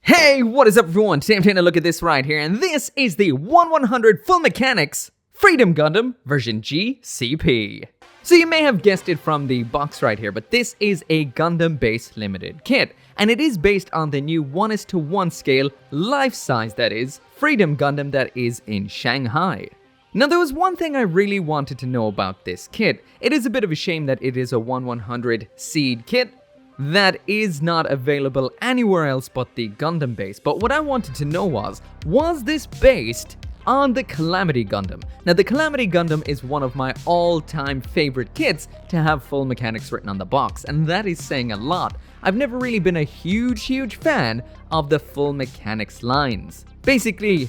Hey, what is up everyone? Today I'm taking a look at this right here, and this is the 1/100 Full Mechanics Freedom Gundam version GCP. So you may have guessed it from the box right here, but this is a Gundam-based limited kit, and it is based on the new 1:1 scale, life-size that is, Freedom Gundam that is in Shanghai. Now there was one thing I really wanted to know about this kit. It is a bit of a shame that it is a 1/100 seed kit that is not available anywhere else but the Gundam base. But what I wanted to know was this based on the Calamity Gundam? Now the Calamity Gundam is one of my all-time favorite kits to have full mechanics written on the box, and that is saying a lot. I've never really been a huge fan of the full mechanics lines. Basically,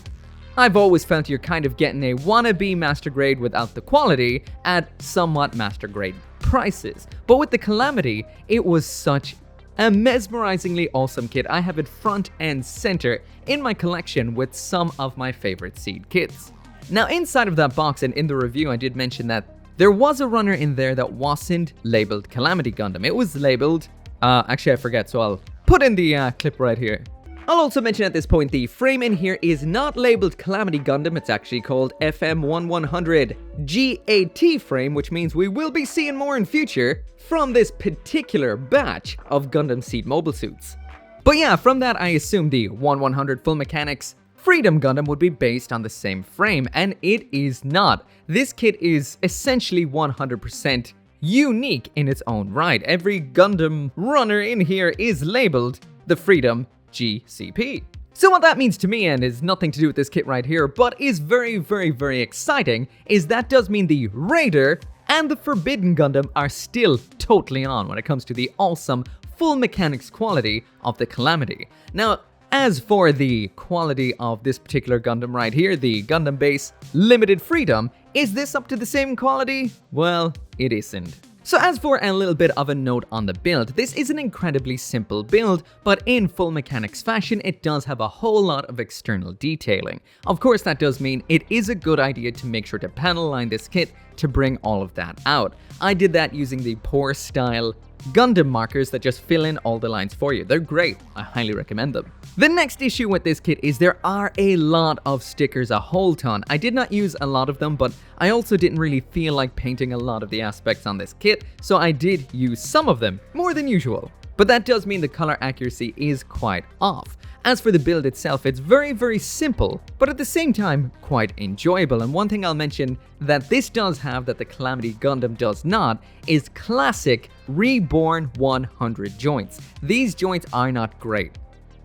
I've always felt you're kind of getting a wannabe master grade without the quality at somewhat master grade prices. But with the Calamity, it was such a mesmerizingly awesome kit. I have it front and center in my collection with some of my favorite seed kits. Now inside of that box and in the review, I did mention that there was a runner in there that wasn't labeled Calamity Gundam. It was labeled, actually I forget, so I'll put in the clip right here. I'll also mention at this point the frame in here is not labeled Calamity Gundam, it's actually called FM1100 GAT frame, which means we will be seeing more in future from this particular batch of Gundam Seed mobile suits. But yeah, from that I assumed the 1/100 Full Mechanics Freedom Gundam would be based on the same frame, and it is not. This kit is essentially 100% unique in its own right. Every Gundam runner in here is labeled the Freedom GCP. So what that means to me, and is nothing to do with this kit right here, but is very exciting, is that does mean the Raider and the Forbidden Gundam are still totally on when it comes to the awesome full mechanics quality of the Calamity. Now, as for the quality of this particular Gundam right here, the Gundam Base Limited Freedom, is this up to the same quality? Well, it isn't. So as for a little bit of a note on the build, this is an incredibly simple build, but in full mechanics fashion, it does have a whole lot of external detailing. Of course, that does mean it is a good idea to make sure to panel line this kit to bring all of that out. I did that using the Pour style Gundam markers that just fill in all the lines for you. They're great, I highly recommend them. The next issue with this kit is there are a lot of stickers, a whole ton. I did not use a lot of them, but I also didn't really feel like painting a lot of the aspects on this kit, so I did use some of them, more than usual. But that does mean the color accuracy is quite off. As for the build itself, it's very simple, but at the same time, quite enjoyable. And one thing I'll mention that this does have that the Calamity Gundam does not is classic Reborn 100 joints. These joints are not great,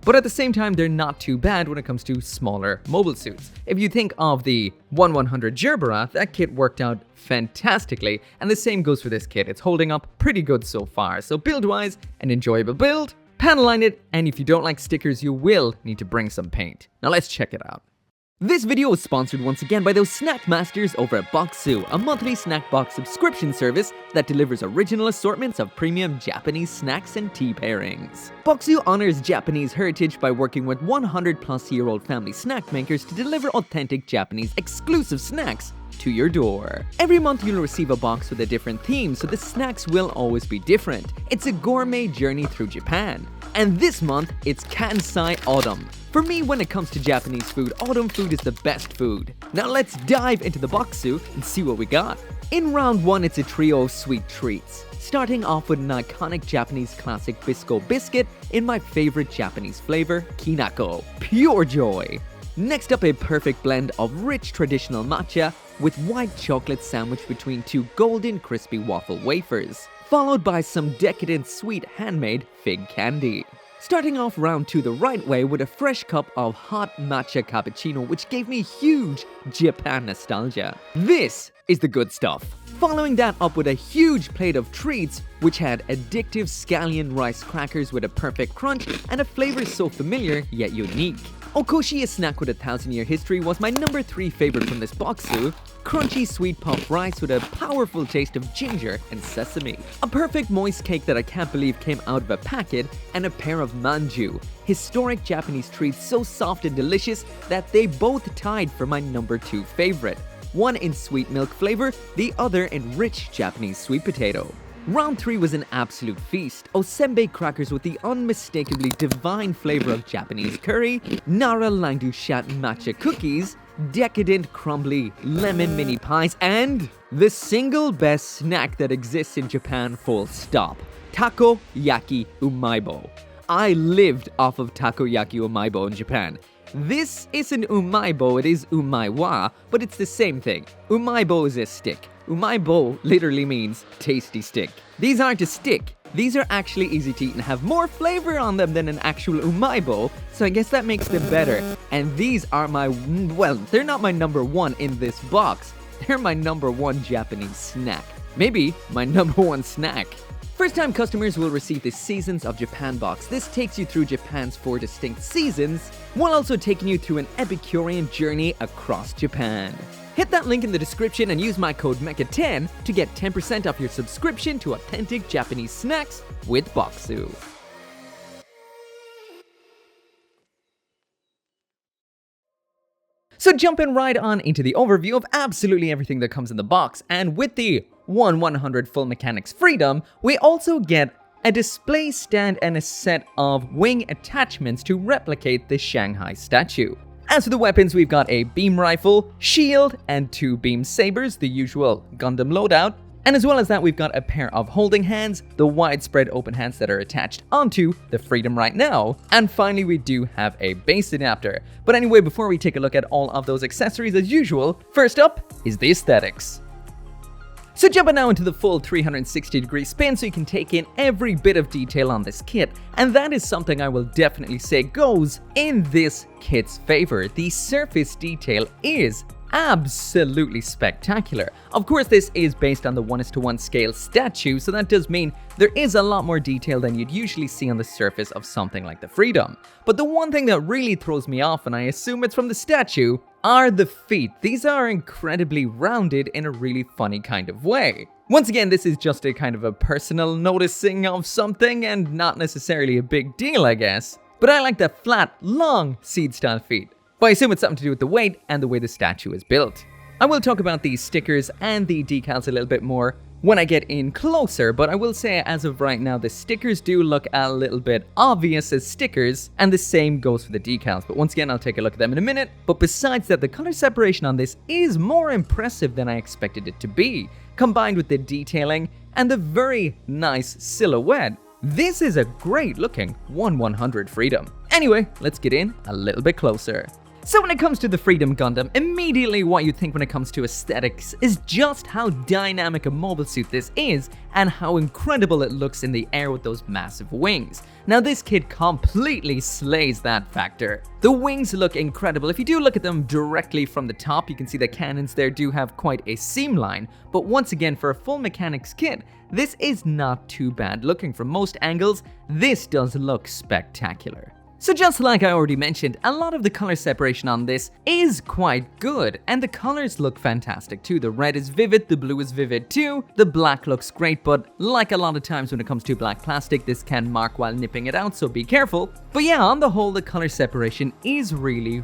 but at the same time, they're not too bad when it comes to smaller mobile suits. If you think of the 1/100 Gerbera, that kit worked out fantastically, and the same goes for this kit. It's holding up pretty good so far. So build-wise, an enjoyable build. Panel line it, and if you don't like stickers, you will need to bring some paint. Now let's check it out. This video is sponsored once again by those snack masters over at Boxu, a monthly snack box subscription service that delivers original assortments of premium Japanese snacks and tea pairings. Boxu honors Japanese heritage by working with 100-plus-year-old family snack makers to deliver authentic Japanese exclusive snacks to your door. Every month you'll receive a box with a different theme, so the snacks will always be different. It's a gourmet journey through Japan. And this month, it's Kansai Autumn. For me, when it comes to Japanese food, autumn food is the best food. Now let's dive into the Boxu and see what we got. In round 1, it's a trio of sweet treats. Starting off with an iconic Japanese classic Bisco biscuit in my favorite Japanese flavor, Kinako. Pure joy! Next up, a perfect blend of rich traditional matcha with white chocolate sandwiched between two golden crispy waffle wafers, followed by some decadent sweet handmade fig candy. Starting off round 2 the right way with a fresh cup of hot matcha cappuccino, which gave me huge Japan nostalgia. This is the good stuff. Following that up with a huge plate of treats, which had addictive scallion rice crackers with a perfect crunch and a flavor so familiar yet unique. Okoshi, a snack with a 1,000-year history, was my number 3 favorite from this Boxu. Crunchy sweet puff rice with a powerful taste of ginger and sesame. A perfect moist cake that I can't believe came out of a packet, and a pair of manju, historic Japanese treats so soft and delicious that they both tied for my number 2 favorite. One in sweet milk flavor, the other in rich Japanese sweet potato. Round 3 was an absolute feast. Osembe crackers with the unmistakably divine flavor of Japanese curry, Nara Langdushat matcha cookies, decadent crumbly lemon mini pies, and the single best snack that exists in Japan, full stop. Takoyaki umaibo. I lived off of takoyaki umaibo in Japan. This isn't umaibo, it is umaiwa, but it's the same thing. Umaibo is a stick. Umaibo literally means tasty stick. These aren't a stick. These are actually easy to eat and have more flavor on them than an actual umaibo, so I guess that makes them better. And these are well, they're not my number one in this box. They're my number one Japanese snack. Maybe my number one snack. First-time customers will receive the Seasons of Japan box. This takes you through Japan's 4 distinct seasons, while also taking you through an Epicurean journey across Japan. Hit that link in the description and use my code MECHA10 to get 10% off your subscription to authentic Japanese snacks with Boxu. So jumping right on into the overview of absolutely everything that comes in the box, and with the 1/100 Full Mechanics Freedom, we also get a display stand and a set of wing attachments to replicate the Shanghai statue. As for the weapons, we've got a beam rifle, shield, and 2 beam sabers, the usual Gundam loadout. And as well as that, we've got a pair of holding hands, the widespread open hands that are attached onto the Freedom right now. And finally, we do have a base adapter. But anyway, before we take a look at all of those accessories as usual, first up is the aesthetics. So jumping now into the full 360-degree spin so you can take in every bit of detail on this kit, and that is something I will definitely say goes in this kit's favor. The surface detail is absolutely spectacular. Of course, this is based on the 1:1 scale statue, so that does mean there is a lot more detail than you'd usually see on the surface of something like the Freedom. But the one thing that really throws me off, and I assume it's from the statue, are the feet. These are incredibly rounded in a really funny kind of way. Once again, this is just a kind of a personal noticing of something and not necessarily a big deal, I guess. But I like the flat, long seed-style feet. But I assume it's something to do with the weight and the way the statue is built. I will talk about these stickers and the decals a little bit more when I get in closer, but I will say as of right now, the stickers do look a little bit obvious as stickers, and the same goes for the decals. But once again, I'll take a look at them in a minute. But besides that, the color separation on this is more impressive than I expected it to be, combined with the detailing and the very nice silhouette. This is a great looking 1/100 Freedom. Anyway, let's get in a little bit closer. So when it comes to the Freedom Gundam, immediately what you think when it comes to aesthetics is just how dynamic a mobile suit this is and how incredible it looks in the air with those massive wings. Now this kit completely slays that factor. The wings look incredible. If you do look at them directly from the top, you can see the cannons there do have quite a seam line, but once again, for a full mechanics kit, this is not too bad looking. From most angles, this does look spectacular. So just like I already mentioned, a lot of the color separation on this is quite good, and the colors look fantastic too. The red is vivid, the blue is vivid too, the black looks great, but like a lot of times when it comes to black plastic, this can mark while nipping it out, so be careful. But yeah, on the whole, the color separation is really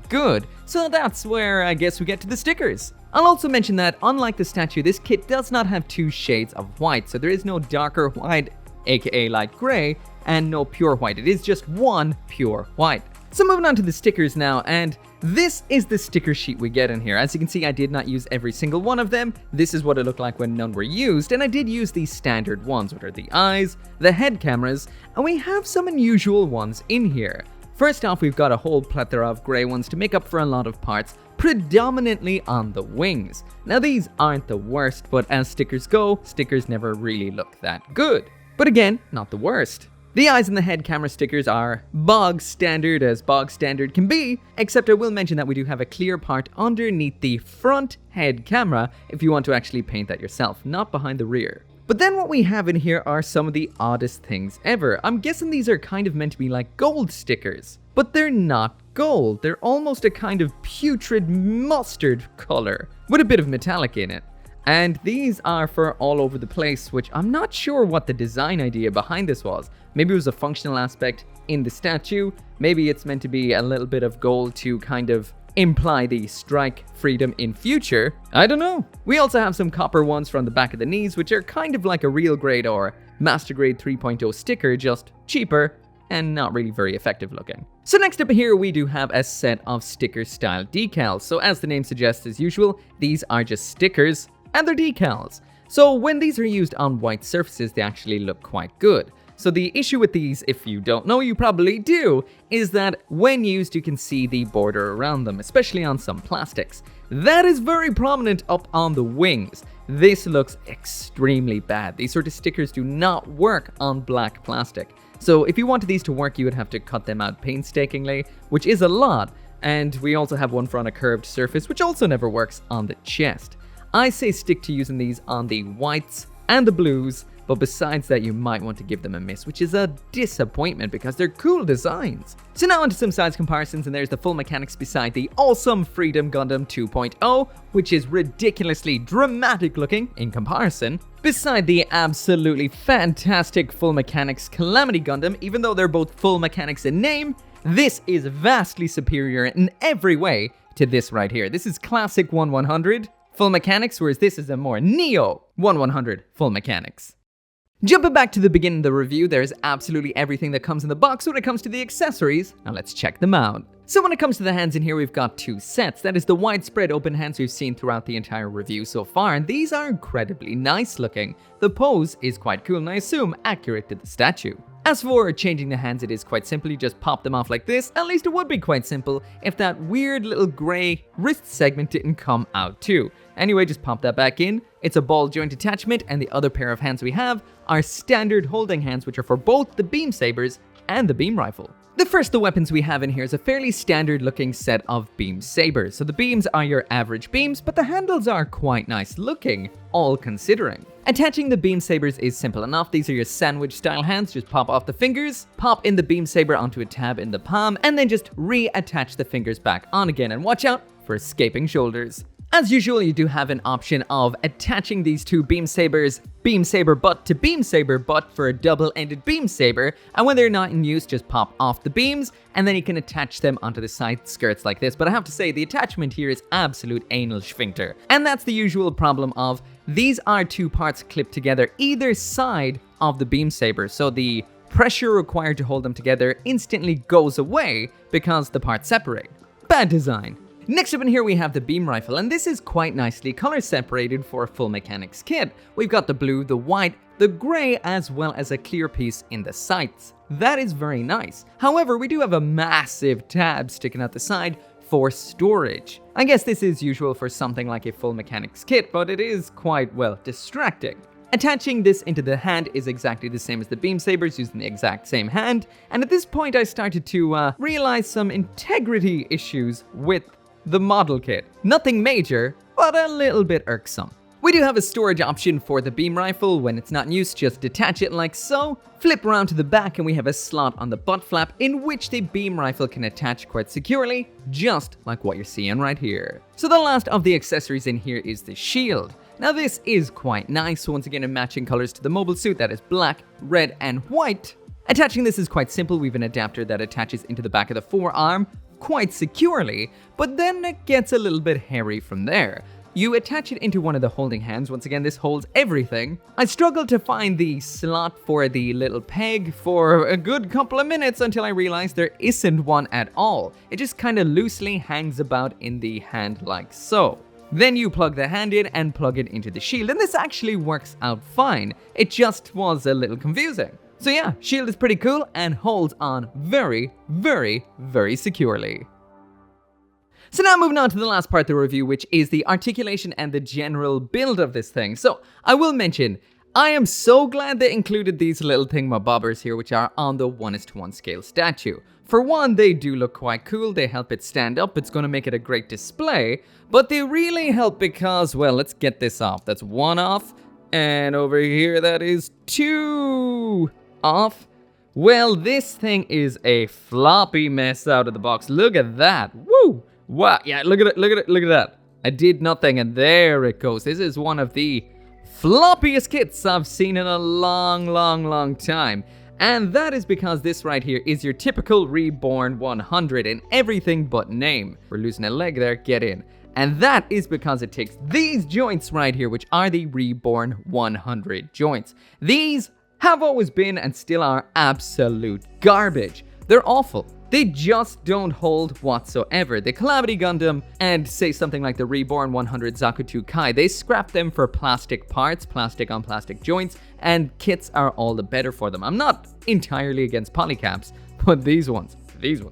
good. So that's where I guess we get to the stickers. I'll also mention that unlike the statue, this kit does not have 2 shades of white, so there is no darker white, aka light gray, and no pure white. It is just one pure white. So moving on to the stickers now, and this is the sticker sheet we get in here. As you can see, I did not use every single one of them. This is what it looked like when none were used, and I did use these standard ones, which are the eyes, the head cameras, and we have some unusual ones in here. First off, we've got a whole plethora of grey ones to make up for a lot of parts, predominantly on the wings. Now these aren't the worst, but as stickers go, stickers never really look that good. But again, not the worst. The eyes and the head camera stickers are bog standard as bog standard can be, except I will mention that we do have a clear part underneath the front head camera if you want to actually paint that yourself, not behind the rear. But then what we have in here are some of the oddest things ever. I'm guessing these are kind of meant to be like gold stickers, but they're not gold. They're almost a kind of putrid mustard color with a bit of metallic in it. And these are for all over the place, which I'm not sure what the design idea behind this was. Maybe it was a functional aspect in the statue. Maybe it's meant to be a little bit of gold to kind of imply the strike freedom in future? I don't know. We also have some copper ones from the back of the knees, which are kind of like a real grade or master grade 3.0 sticker, just cheaper and not really very effective looking. So next up here we do have a set of sticker style decals. So as the name suggests, as usual, these are just stickers and they're decals. So when these are used on white surfaces, they actually look quite good. So the issue with these, if you don't know, you probably do, is that when used you can see the border around them, especially on some plastics. That is very prominent up on the wings. This looks extremely bad. These sort of stickers do not work on black plastic. So if you wanted these to work, you would have to cut them out painstakingly, which is a lot. And we also have one for on a curved surface, which also never works on the chest. I say stick to using these on the whites and the blues, but besides that you might want to give them a miss, which is a disappointment because they're cool designs. So now onto some size comparisons, and there's the full mechanics beside the awesome Freedom Gundam 2.0, which is ridiculously dramatic looking in comparison, beside the absolutely fantastic full mechanics Calamity Gundam. Even though they're both full mechanics in name, this is vastly superior in every way to this right here. This is classic 1100 full mechanics, whereas this is a more neo 1100 full mechanics. Jumping back to the beginning of the review, there's absolutely everything that comes in the box when it comes to the accessories. Now let's check them out. So when it comes to the hands in here, we've got two sets. That is the widespread open hands we've seen throughout the entire review so far, and these are incredibly nice looking. The pose is quite cool and I assume accurate to the statue. As for changing the hands, it is quite simple. You just pop them off like this. At least it would be quite simple if that weird little grey wrist segment didn't come out too. Anyway, just pop that back in. It's a ball joint attachment, and the other pair of hands we have are standard holding hands, which are for both the beam sabers and the beam rifle. The first the weapons we have in here is a fairly standard looking set of beam sabers. So the beams are your average beams, but the handles are quite nice looking, all considering. Attaching the beam sabers is simple enough. These are your sandwich style hands. Just pop off the fingers, pop in the beam saber onto a tab in the palm, and then just reattach the fingers back on again, and watch out for escaping shoulders. As usual, you do have an option of attaching these two beam sabers, beam saber butt to beam saber butt for a double-ended beam saber, and when they're not in use, just pop off the beams, and then you can attach them onto the side skirts like this. But I have to say, the attachment here is absolute anal sphincter, and that's the usual problem of these are two parts clipped together either side of the beam saber, so the pressure required to hold them together instantly goes away because the parts separate. Bad design. Next up in here we have the beam rifle, and this is quite nicely color separated for a full mechanics kit. We've got the blue, the white, the grey, as well as a clear piece in the sights. That is very nice. However, we do have a massive tab sticking out the side for storage. I guess this is usual for something like a full mechanics kit, but it is quite, well, distracting. Attaching this into the hand is exactly the same as the beam sabers, using the exact same hand, and at this point I started to realize some integrity issues with the model kit. Nothing major, but a little bit irksome. We do have a storage option for the beam rifle. When it's not in use, just detach it like so, flip around to the back, and we have a slot on the butt flap in which the beam rifle can attach quite securely, just like what you're seeing right here. So the last of the accessories in here is the shield. Now this is quite nice, once again in matching colors to the mobile suit, that is black, red, and white. Attaching this is quite simple. We have an adapter that attaches into the back of the forearm quite securely, but then it gets a little bit hairy from there. You attach it into one of the holding hands. Once again, this holds everything. I struggled to find the slot for the little peg for a good couple of minutes until I realized there isn't one at all. It just kind of loosely hangs about in the hand like so. Then you plug the hand in and plug it into the shield, and this actually works out fine. It just was a little confusing. So yeah, shield is pretty cool and holds on very, very, very securely. So now moving on to the last part of the review, which is the articulation and the general build of this thing. So I will mention, I am so glad they included these little thingamabobbers here, which are on the 1:1 scale statue. For one, they do look quite cool. They help it stand up. It's going to make it a great display, but they really help because, well, let's get this off. That's one off, and over here that is two off. Well, this thing is a floppy mess out of the box. Look at that. Woo! Wow. Yeah, look at it. Look at it. Look at that. I did nothing, and there it goes. This is one of the floppiest kits I've seen in a long, long, long time. And that is because this right here is your typical Reborn 100 in everything but name. We're losing a leg there, get in. And that is because it takes these joints right here, which are the Reborn 100 joints. These have always been and still are absolute garbage. They're awful. They just don't hold whatsoever. The Calamity Gundam and say something like the Reborn 100 Zakutu Kai, they scrap them for plastic parts, plastic on plastic joints, and kits are all the better for them. I'm not entirely against polycaps, but these ones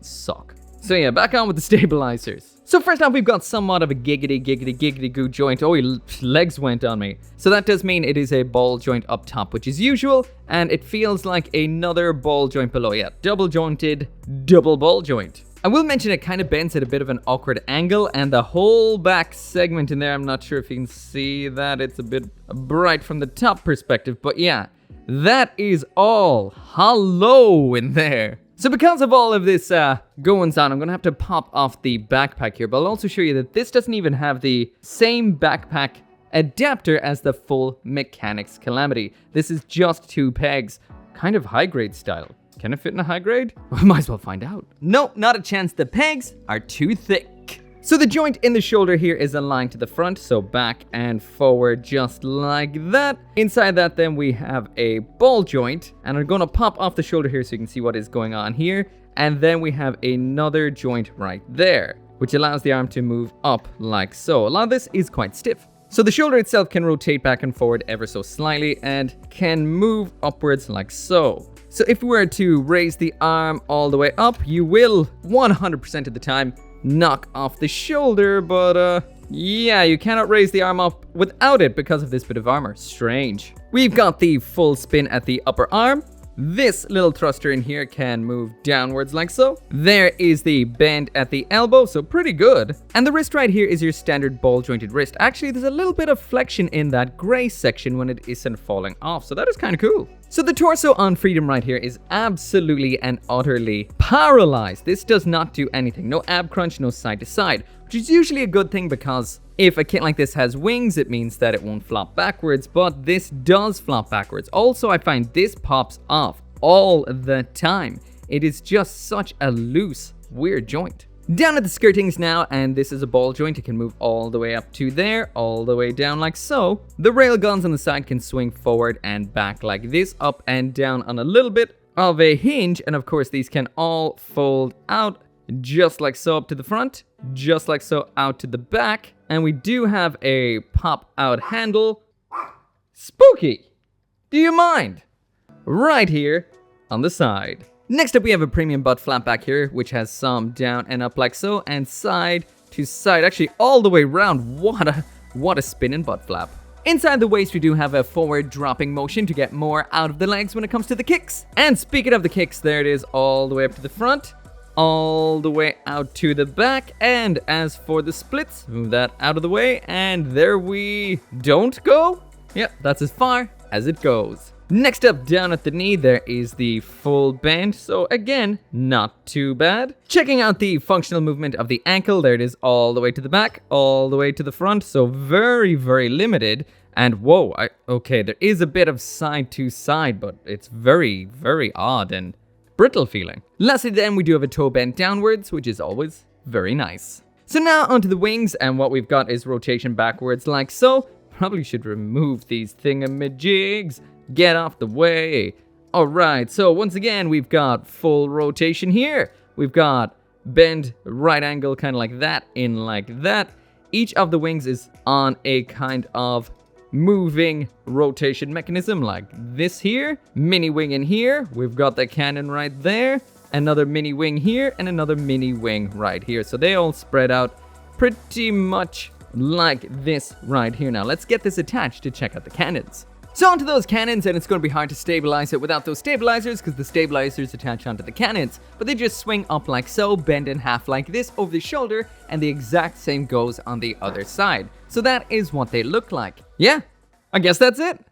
suck. So yeah, back on with the stabilizers. So first off, we've got somewhat of a giggity goo joint. Oh, legs went on me. So that does mean it is a ball joint up top, which is usual, and it feels like another ball joint below. Yeah, double jointed, double ball joint. I will mention it kind of bends at a bit of an awkward angle, and the whole back segment in there, I'm not sure if you can see that. It's a bit bright from the top perspective, but yeah, that is all hollow in there. So because of all of this goings on, I'm going to have to pop off the backpack here, but I'll also show you that this doesn't even have the same backpack adapter as the full Mechanics Calamity. This is just 2 pegs, kind of high grade style. Can it fit in a high grade? Well, might as well find out. No, not a chance. The pegs are too thick. So the joint in the shoulder here is aligned to the front, so back and forward just like that. Inside that then we have a ball joint, and I'm going to pop off the shoulder here so you can see what is going on here. And then we have another joint right there, which allows the arm to move up like so. A lot of this is quite stiff. So the shoulder itself can rotate back and forward ever so slightly and can move upwards like so. So if we were to raise the arm all the way up, you will 100% of the time knock off the shoulder, but yeah, you cannot raise the arm up without it because of this bit of armor. Strange. We've got the full spin at the upper arm. This little thruster in here can move downwards like so. There is the bend at the elbow, so pretty good. And the wrist right here is your standard ball jointed wrist. Actually, there's a little bit of flexion in that gray section when it isn't falling off, so that is kind of cool. So the torso on Freedom right here is absolutely and utterly paralyzed. This does not do anything. No ab crunch, no side to side, which is usually a good thing because if a kit like this has wings, it means that it won't flop backwards, but this does flop backwards. Also, I find this pops off all the time. It is just such a loose, weird joint. Down at the skirtings now, and this is a ball joint. It can move all the way up to there, all the way down like so. The rail guns on the side can swing forward and back like this, up and down on a little bit of a hinge. And of course, these can all fold out just like so up to the front, just like so out to the back. And we do have a pop out handle. Spooky! Do you mind? Right here on the side. Next up, we have a premium butt flap back here, which has some down and up like so, and side to side, actually all the way around. What a spinning butt flap. Inside the waist, we do have a forward dropping motion to get more out of the legs when it comes to the kicks. And speaking of the kicks, there it is all the way up to the front, all the way out to the back. And as for the splits, move that out of the way, and there we don't go. Yep, that's as far as it goes. Next up, down at the knee, there is the full bend. So again, not too bad. Checking out the functional movement of the ankle, there it is all the way to the back, all the way to the front. So very, very limited. And whoa, okay, there is a bit of side to side, but it's very, very odd and brittle feeling. Lastly then, we do have a toe bend downwards, which is always very nice. So now onto the wings, and what we've got is rotation backwards like so. Probably should remove these thingamajigs. Get off the way. Alright, so once again, we've got full rotation here. We've got bend, right angle, kind of like that, in like that. Each of the wings is on a kind of moving rotation mechanism like this here. Mini wing in here. We've got the cannon right there. Another mini wing here, and another mini wing right here. So they all spread out pretty much like this right here. Now, let's get this attached to check out the cannons. So onto those cannons, and it's going to be hard to stabilize it without those stabilizers because the stabilizers attach onto the cannons, but they just swing up like so, bend in half like this over the shoulder, and the exact same goes on the other side. So that is what they look like. Yeah, I guess that's it.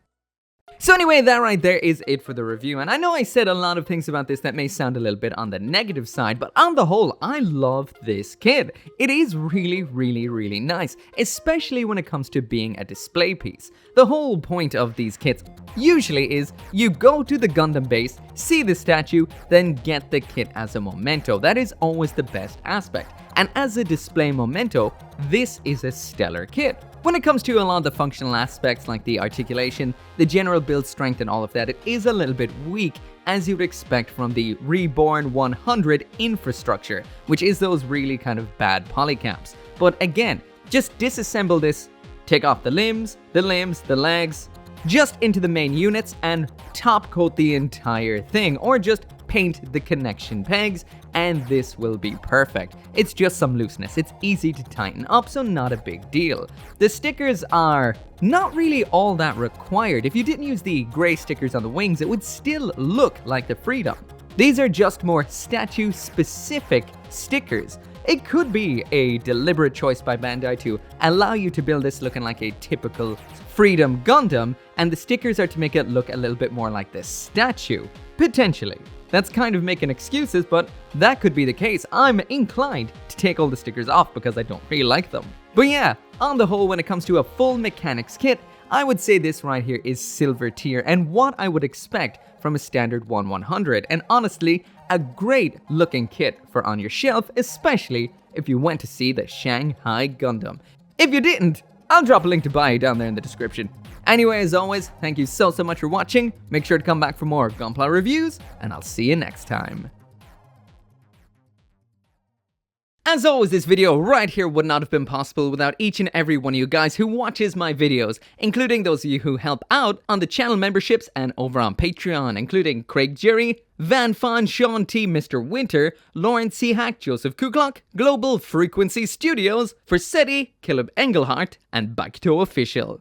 So anyway, that right there is it for the review, and I know I said a lot of things about this that may sound a little bit on the negative side, but on the whole, I love this kit. It is really nice, especially when it comes to being a display piece. The whole point of these kits usually is you go to the Gundam base, see the statue, then get the kit as a memento. That is always the best aspect. And as a display memento, this is a stellar kit. When it comes to a lot of the functional aspects like the articulation, the general build strength and all of that, it is a little bit weak as you would expect from the Reborn 100 infrastructure, which is those really kind of bad polycaps. But again, just disassemble this, take off the limbs, the legs, just into the main units and top coat the entire thing, or just paint the connection pegs, and this will be perfect. It's just some looseness, it's easy to tighten up, so not a big deal. The stickers are not really all that required. If you didn't use the gray stickers on the wings, it would still look like the Freedom. These are just more statue specific stickers. It could be a deliberate choice by Bandai to allow you to build this looking like a typical Freedom Gundam, and the stickers are to make it look a little bit more like the statue. Potentially. That's kind of making excuses, but that could be the case. I'm inclined to take all the stickers off because I don't really like them. But yeah, on the whole, when it comes to a full mechanics kit, I would say this right here is silver tier and what I would expect from a standard 1/100, and honestly, a great looking kit for on your shelf, especially if you went to see the Shanghai Gundam. If you didn't, I'll drop a link to buy it down there in the description. Anyway, as always, thank you so much for watching. Make sure to come back for more Gunpla reviews, and I'll see you next time. As always, this video right here would not have been possible without each and every one of you guys who watches my videos, including those of you who help out on the channel memberships and over on Patreon, including Craig Jerry, Van Fawn, Sean T, Mr. Winter, Lauren C. Hack, Joseph Kuglock, Global Frequency Studios, Forsetti, Caleb Engelhart, and Gaikotsu Official.